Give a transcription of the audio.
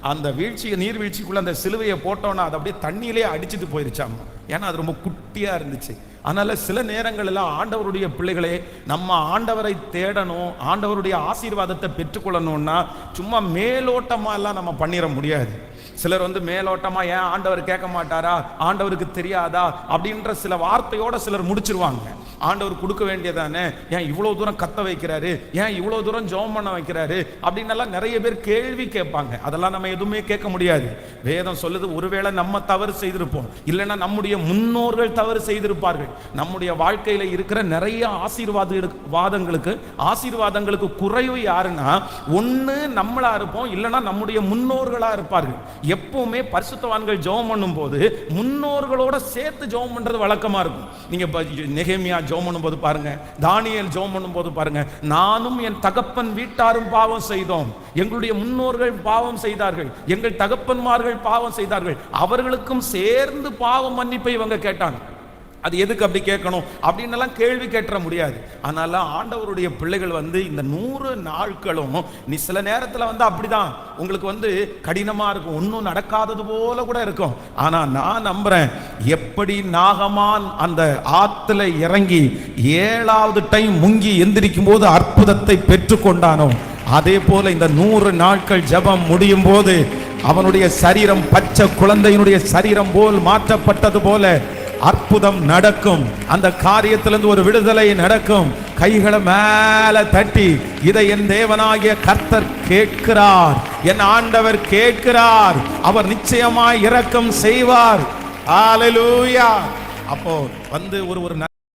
அந்த நீர்வீழ்ச்சிக்குள்ள அந்த சிலுவையை போட்டோன்னா அது அப்படியே தண்ணியிலே அடிச்சுட்டு போயிருச்சாம். ஏன்னா அது ரொம்ப குட்டியா இருந்துச்சு. அதனால சில நேரங்களில் ஆண்டவருடைய பிள்ளைகளே, நம்ம ஆண்டவரை தேடணும், ஆண்டவருடைய ஆசீர்வாதத்தை பெற்றுக்கொள்ளணும்னா சும்மா மேலோட்டமா எல்லாம் நம்ம பண்ணிட முடியாது. சிலர் மேலோட்டமா ஏன் ஆண்டவர் கேட்க மாட்டாரா, ஆண்டவருக்கு தெரியாதா அப்படின்ற சில வார்த்தையோட சிலர் முடிச்சிருவாங்க. ஆண்டவர் கொடுக்க வேண்டியதானே, ஏன் இவ்வளவு தூரம் கத்த வைக்கிறாரு, ஏன் இவ்வளவு தூரம் ஜெபம் பண்ண வைக்கிறாரு அப்படின்னு எல்லாம் நிறைய பேர் கேள்வி கேட்பாங்க. அதெல்லாம் நம்ம எதுவுமே கேட்க முடியாது. வேதம் சொல்லுது, ஒருவேளை நம்ம தவறு செய்திருப்போம், இல்லைன்னா நம்முடைய முன்னோர்கள் தவறு செய்திருப்பார்கள். நம்முடைய வாழ்க்கையில இருக்கிற நிறைய ஆசீர்வாதங்களுக்கு குறைவு யாருன்னா, ஒண்ணு நம்மளா இருப்போம், இல்லைன்னா நம்முடைய முன்னோர்களா இருப்பார்கள். எப்பவுமே பரிசுத்தவான்கள் ஜெபம் பண்ணும் போது முன்னோர்களோட சேர்த்து ஜெபம் பண்றது வழக்கமா இருக்கும். நீங்க நெகேமியா ஜெபம் பண்ணும் போது பாருங்க, தானியேல் ஜெபம் பண்ணும் போது பாருங்க, நானும் என் தகப்பன் வீட்டாரும் பாவம் செய்தோம், எங்களுடைய முன்னோர்கள் பாவம் செய்தார்கள், எங்கள் தகப்பன்மார்கள் பாவம் செய்தார்கள், அவர்களுக்கும் சேர்ந்து பாவம் மன்னிப்பை இவங்க கேட்டாங்க. அது எதுக்கு அப்படி கேட்கணும் அப்படின்னு எல்லாம் கேள்வி கேட்ற முடியாது. அதனால ஆண்டவருடைய பிள்ளைகள் இந்த 100 நாட்களும் நீ சில நேரத்தில் அப்படிதான் உங்களுக்கு கடினமா இருக்கும், ஒன்றும் நடக்காதது போல கூட இருக்கும். ஆனா நான் நம்புறேன், எப்படி நாகமான் அந்த ஆத்துல இறங்கி 7வது டைம் முங்கி எந்திரிக்கும் போது அற்புதத்தை பெற்றுக்கொண்டானோ, அதே போல இந்த 100 நாட்கள் ஜெபம் முடியும் போது அவனுடைய சரீரம் பச்சை குழந்தையினுடைய சரீரம் போல் மாற்றப்பட்டது போல அற்புதம் நடக்கும். அந்த காரியத்திலிருந்து ஒரு விடுதலை நடக்கும். கைகளை மேல தட்டி, இதை என் தேவனாகிய கர்த்தர் கேட்கிறார், என் ஆண்டவர் கேட்கிறார், அவர் நிச்சயமாய் இரக்கம் செய்வார். ஹல்லேலூயா. அப்போ ஒரு